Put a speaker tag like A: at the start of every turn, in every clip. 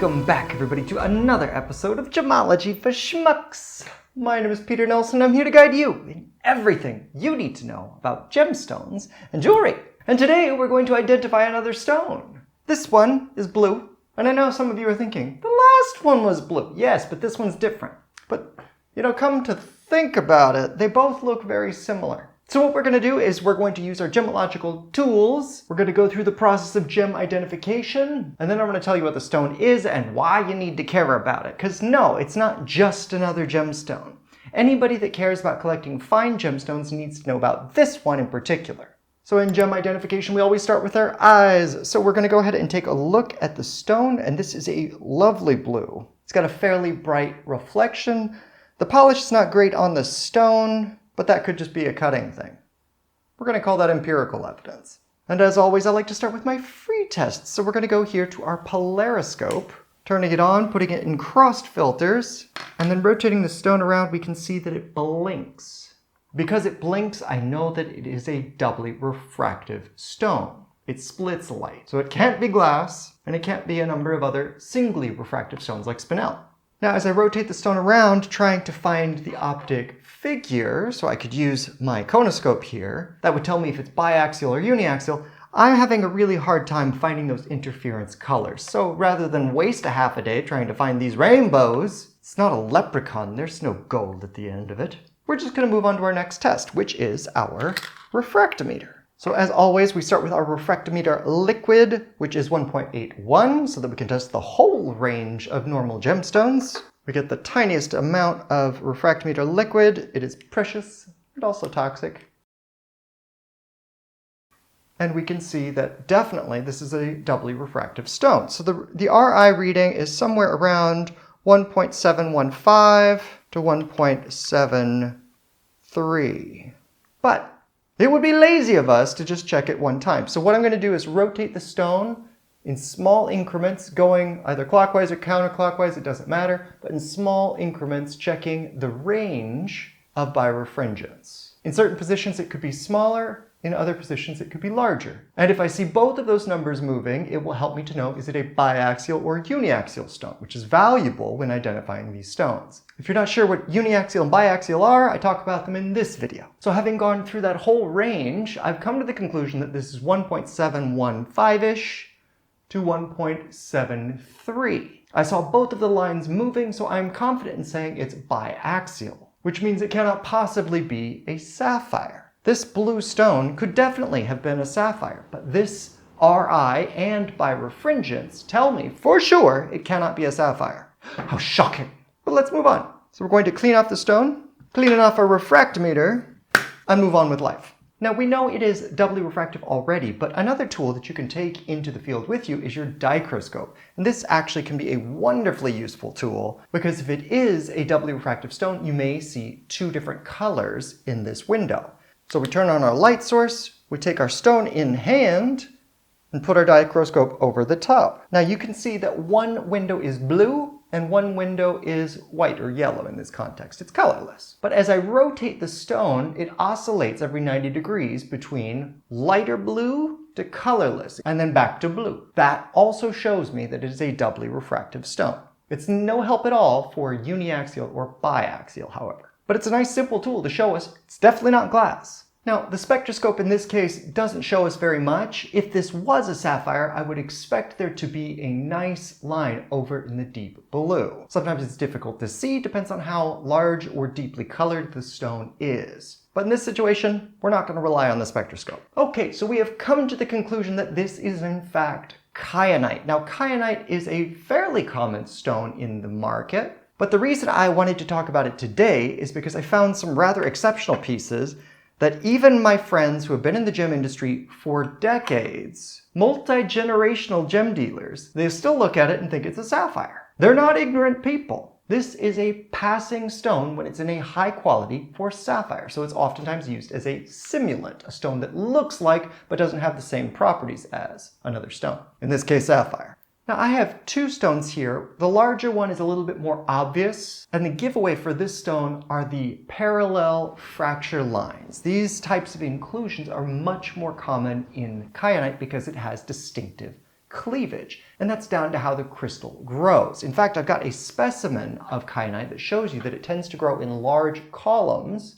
A: Welcome back, everybody, to another episode of Gemology for Schmucks. My name is Peter Nelson. I'm here to guide you in everything you need to know about gemstones and jewelry. And today we're going to identify another stone. This one is blue, and I know some of you are thinking, the last one was blue. Yes, but this one's different. But, come to think about it, they both look very similar. So what we're going to do is we're going to use our gemological tools. We're going to go through the process of gem identification, and then I'm going to tell you what the stone is and why you need to care about it. Because no, it's not just another gemstone. Anybody that cares about collecting fine gemstones needs to know about this one in particular. So in gem identification, we always start with our eyes. So we're going to go ahead and take a look at the stone, and this is a lovely blue. It's got a fairly bright reflection. The polish is not great on the stone, but that could just be a cutting thing. We're going to call that empirical evidence. And as always, I like to start with my free tests. So we're going to go here to our Polariscope, turning it on, putting it in crossed filters, and then rotating the stone around, we can see that it blinks. Because it blinks, I know that it is a doubly refractive stone. It splits light. So it can't be glass, and it can't be a number of other singly refractive stones like spinel. Now, as I rotate the stone around, trying to find the optic figure, so I could use my conoscope here, that would tell me if it's biaxial or uniaxial, I'm having a really hard time finding those interference colors. So rather than waste a half a day trying to find these rainbows, it's not a leprechaun, there's no gold at the end of it. We're just going to move on to our next test, which is our refractometer. So as always, we start with our refractometer liquid, which is 1.81, so that we can test the whole range of normal gemstones. We get the tiniest amount of refractometer liquid. It is precious and also toxic. And we can see that definitely this is a doubly refractive stone. So the RI reading is somewhere around 1.715 to 1.73. But it would be lazy of us to just check it one time. So what I'm going to do is rotate the stone in small increments, going either clockwise or counterclockwise, it doesn't matter, but in small increments, checking the range of birefringence. In certain positions, it could be smaller. In other positions, it could be larger. And if I see both of those numbers moving, it will help me to know, is it a biaxial or uniaxial stone, which is valuable when identifying these stones. If you're not sure what uniaxial and biaxial are, I talk about them in this video. So having gone through that whole range, I've come to the conclusion that this is 1.715-ish to 1.73. I saw both of the lines moving, so I'm confident in saying it's biaxial, which means it cannot possibly be a sapphire. This blue stone could definitely have been a sapphire, but this RI and birefringence tell me for sure it cannot be a sapphire. How shocking! But let's move on. So we're going to clean off the stone, clean off our refractometer, and move on with life. Now we know it is doubly refractive already, but another tool that you can take into the field with you is your Dichroscope. And this actually can be a wonderfully useful tool because if it is a doubly refractive stone, you may see two different colors in this window. So we turn on our light source, we take our stone in hand, and put our Dichroscope over the top. Now you can see that one window is blue and one window is white or yellow in this context. It's colorless. But as I rotate the stone, it oscillates every 90 degrees between lighter blue to colorless and then back to blue. That also shows me that it is a doubly refractive stone. It's no help at all for uniaxial or biaxial, however. But it's a nice simple tool to show us it's definitely not glass. Now, the spectroscope in this case doesn't show us very much. If this was a sapphire, I would expect there to be a nice line over in the deep blue. Sometimes it's difficult to see, depends on how large or deeply colored the stone is. But in this situation, we're not going to rely on the spectroscope. Okay, so we have come to the conclusion that this is in fact kyanite. Now, kyanite is a fairly common stone in the market. But the reason I wanted to talk about it today is because I found some rather exceptional pieces that even my friends who have been in the gem industry for decades, multi-generational gem dealers, they still look at it and think it's a sapphire. They're not ignorant people. This is a passing stone when it's in a high quality for sapphire. So it's oftentimes used as a simulant, a stone that looks like but doesn't have the same properties as another stone. In this case, sapphire. Now I have two stones here. The larger one is a little bit more obvious, and the giveaway for this stone are the parallel fracture lines. These types of inclusions are much more common in kyanite because it has distinctive cleavage, and that's down to how the crystal grows. In fact, I've got a specimen of kyanite that shows you that it tends to grow in large columns,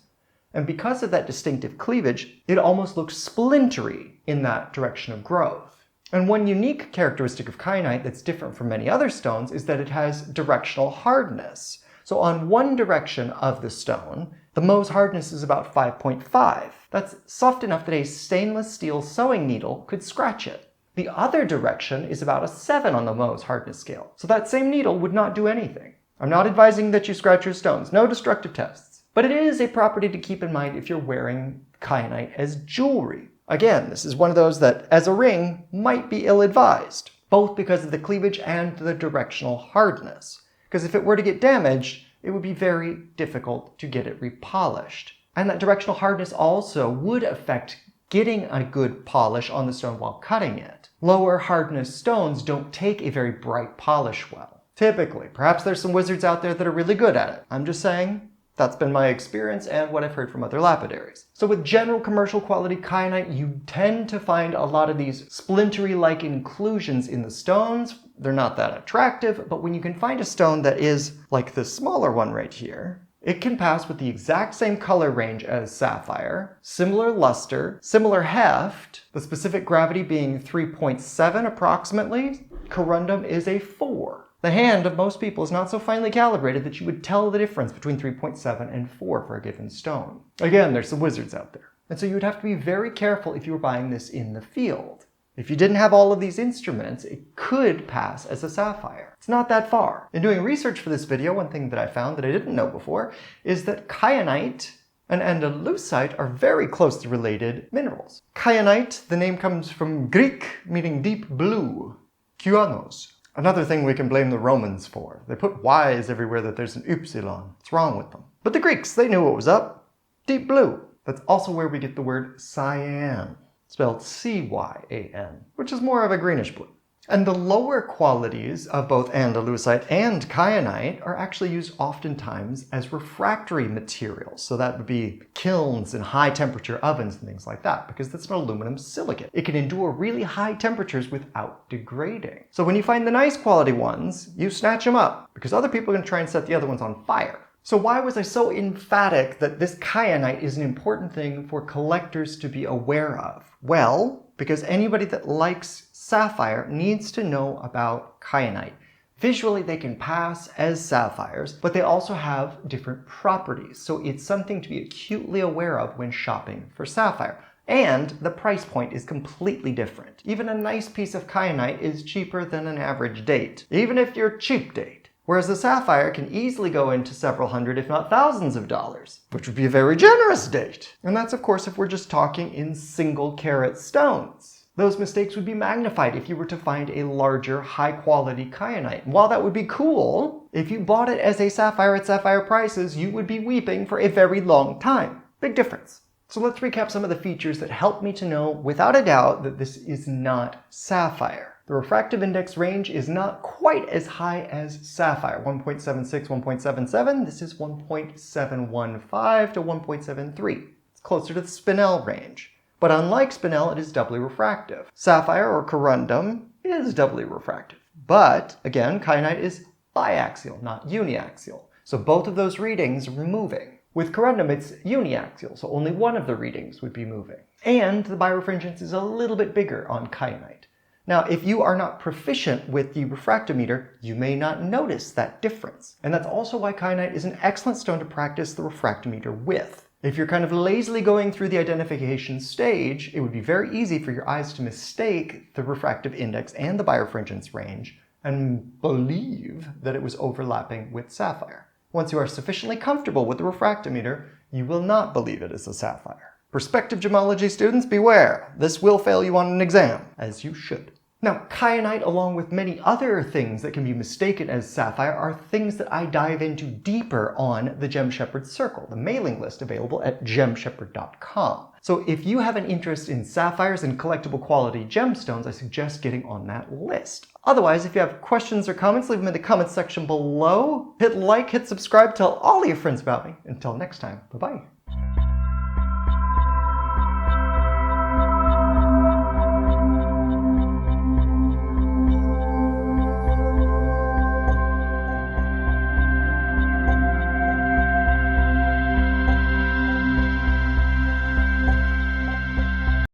A: and because of that distinctive cleavage, it almost looks splintery in that direction of growth. And one unique characteristic of kyanite that's different from many other stones is that it has directional hardness. So on one direction of the stone, the Mohs hardness is about 5.5. That's soft enough that a stainless steel sewing needle could scratch it. The other direction is about a 7 on the Mohs hardness scale. So that same needle would not do anything. I'm not advising that you scratch your stones. No destructive tests. But it is a property to keep in mind if you're wearing kyanite as jewelry. Again, this is one of those that, as a ring, might be ill-advised, both because of the cleavage and the directional hardness. Because if it were to get damaged, it would be very difficult to get it repolished. And that directional hardness also would affect getting a good polish on the stone while cutting it. Lower hardness stones don't take a very bright polish well. Typically. Perhaps there's some wizards out there that are really good at it. I'm just saying, that's been my experience and what I've heard from other lapidaries. So with general commercial quality kyanite, you tend to find a lot of these splintery-like inclusions in the stones. They're not that attractive, but when you can find a stone that is like this smaller one right here, it can pass with the exact same color range as sapphire, similar luster, similar heft, the specific gravity being 3.7 approximately. Corundum is a 4. The hand of most people is not so finely calibrated that you would tell the difference between 3.7 and 4 for a given stone. Again, there's some wizards out there. And so you would have to be very careful if you were buying this in the field. If you didn't have all of these instruments, it could pass as a sapphire. It's not that far. In doing research for this video, one thing that I found that I didn't know before is that kyanite and andalusite are very closely related minerals. Kyanite, the name comes from Greek, meaning deep blue. Kyanos. Another thing we can blame the Romans for. They put Y's everywhere that there's an upsilon. What's wrong with them? But the Greeks, they knew what was up. Deep blue. That's also where we get the word cyan, spelled C-Y-A-N, which is more of a greenish blue. And the lower qualities of both andalusite and kyanite are actually used oftentimes as refractory materials. So that would be kilns and high temperature ovens and things like that, because that's an aluminum silicate. It can endure really high temperatures without degrading. So when you find the nice quality ones, you snatch them up, because other people are going to try and set the other ones on fire. So why was I so emphatic that this kyanite is an important thing for collectors to be aware of? Well, because anybody that likes sapphire needs to know about kyanite. Visually, they can pass as sapphires, but they also have different properties. So it's something to be acutely aware of when shopping for sapphire. And the price point is completely different. Even a nice piece of kyanite is cheaper than an average date, even if you're cheap date. Whereas the sapphire can easily go into several hundred, if not thousands of dollars, which would be a very generous date. And that's, of course, if we're just talking in single carat stones. Those mistakes would be magnified if you were to find a larger, high-quality kyanite. And while that would be cool, if you bought it as a sapphire at sapphire prices, you would be weeping for a very long time. Big difference. So let's recap some of the features that help me to know without a doubt that this is not sapphire. The refractive index range is not quite as high as sapphire, 1.76, 1.77. This is 1.715 to 1.73. It's closer to the spinel range. But unlike spinel, it is doubly refractive. Sapphire or corundum is doubly refractive. But again, kyanite is biaxial, not uniaxial. So both of those readings are moving. With corundum, it's uniaxial, so only one of the readings would be moving. And the birefringence is a little bit bigger on kyanite. Now, if you are not proficient with the refractometer, you may not notice that difference. And that's also why kyanite is an excellent stone to practice the refractometer with. If you're kind of lazily going through the identification stage, it would be very easy for your eyes to mistake the refractive index and the birefringence range and believe that it was overlapping with sapphire. Once you are sufficiently comfortable with the refractometer, you will not believe it is a sapphire. Prospective gemology students, beware. This will fail you on an exam, as you should. Now, kyanite, along with many other things that can be mistaken as sapphire, are things that I dive into deeper on the Gemsheperd Circle, the mailing list available at gemsheperd.com. So if you have an interest in sapphires and collectible quality gemstones, I suggest getting on that list. Otherwise, if you have questions or comments, leave them in the comments section below. Hit like, hit subscribe, tell all your friends about me. Until next time, bye-bye.